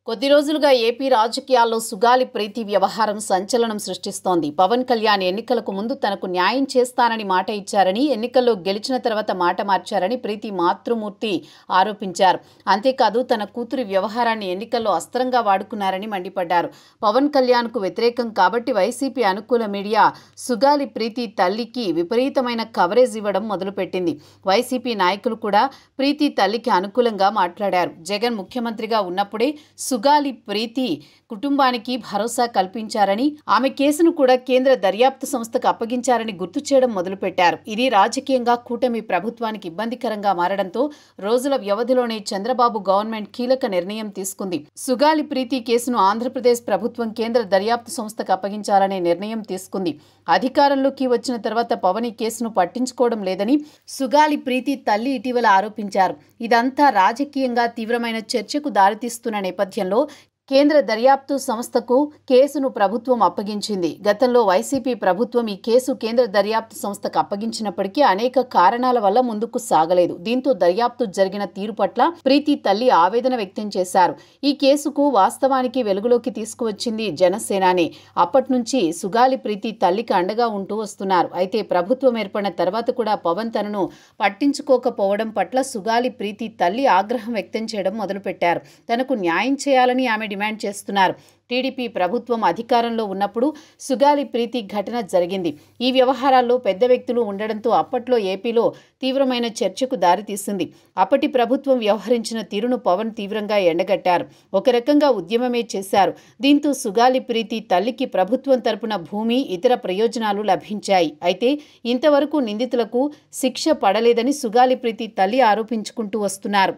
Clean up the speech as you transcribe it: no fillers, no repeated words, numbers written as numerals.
కొద్ది రోజులుగా ఏపీ రాజకీయాల్లో సుగాలి ప్రీతి వ్యవహారం సంచలనం సృష్టిస్తోంది. పవన్ కళ్యాణ్ ఎన్నికలకు ముందు తనకు న్యాయం చేస్తానని మాట ఇచ్చారని, ఎన్నికల్లో గెలిచిన తర్వాత మాట మార్చారని ప్రీతి మాతృమూర్తి ఆరోపించారు. అంతేకాదు తన కూతురి వ్యవహారాన్ని ఎన్నికల్లో అస్త్రంగా వాడుకున్నారని మండిపడ్డారు. పవన్ కళ్యాణ్కు వ్యతిరేకం కాబట్టి వైసీపీ అనుకూల మీడియా సుగాలి ప్రీతి తల్లికి విపరీతమైన కవరేజ్ ఇవ్వడం మొదలుపెట్టింది. వైసీపీ నాయకులు కూడా ప్రీతి తల్లికి అనుకూలంగా మాట్లాడారు. జగన్ ముఖ్యమంత్రిగా ఉన్నప్పుడే సుగాలి ప్రీతి కుటుంబానికి భరోసా కల్పించారని, ఆమె కేసును కూడా కేంద్ర దర్యాప్తు సంస్థకు అప్పగించారని గుర్తు చేయడం మొదలుపెట్టారు. ఇది రాజకీయంగా కూటమి ప్రభుత్వానికి ఇబ్బందికరంగా మారడంతో రోజుల వ్యవధిలోనే చంద్రబాబు గవర్నమెంట్ కీలక నిర్ణయం తీసుకుంది. సుగాలి ప్రీతి కేసును ఆంధ్రప్రదేశ్ ప్రభుత్వం కేంద్ర దర్యాప్తు సంస్థకు అప్పగించాలనే నిర్ణయం తీసుకుంది. అధికారంలోకి వచ్చిన తర్వాత పవన్ ఈ కేసును పట్టించుకోవడం లేదని సుగాలి ప్రీతి తల్లి ఇటీవల ఆరోపించారు. ఇదంతా రాజకీయంగా తీవ్రమైన చర్చకు దారితీస్తున్న నేపథ్యంలో కేంద్ర దర్యాప్తు సంస్థకు కేసును ప్రభుత్వం అప్పగించింది. గతంలో వైసీపీ ప్రభుత్వం ఈ కేసు కేంద్ర దర్యాప్తు సంస్థకు అప్పగించినప్పటికీ అనేక కారణాల వల్ల ముందుకు సాగలేదు. దీంతో దర్యాప్తు జరిగిన తీరు పట్ల ప్రీతి తల్లి ఆవేదన వ్యక్తం చేశారు. ఈ కేసుకు వాస్తవానికి వెలుగులోకి తీసుకువచ్చింది జనసేనానే. అప్పటి నుంచి సుగాలి ప్రీతి తల్లికి అండగా ఉంటూ వస్తున్నారు. అయితే ప్రభుత్వం ఏర్పడిన తర్వాత కూడా పవన్ తనను పట్టించుకోకపోవడం పట్ల సుగాలి ప్రీతి తల్లి ఆగ్రహం వ్యక్తం చేయడం మొదలుపెట్టారు. తనకు న్యాయం చేయాలని ఆమె డిమాండ్ చేస్తున్నారు. టీడీపీ ప్రభుత్వం అధికారంలో ఉన్నప్పుడు సుగాలి ప్రీతి ఘటన జరిగింది. ఈ వ్యవహారాల్లో పెద్ద వ్యక్తులు ఉండడంతో అప్పట్లో ఏపీలో తీవ్రమైన చర్చకు దారితీసింది. అప్పటి ప్రభుత్వం వ్యవహరించిన తీరును పవన్ తీవ్రంగా ఎండగట్టారు. ఒక రకంగా ఉద్యమమే చేశారు. దీంతో సుగాలి ప్రీతి తల్లికి ప్రభుత్వం తరపున భూమి, ఇతర ప్రయోజనాలు లభించాయి. అయితే ఇంతవరకు నిందితులకు శిక్ష పడలేదని సుగాలి ప్రీతి తల్లి ఆరోపించుకుంటూ వస్తున్నారు.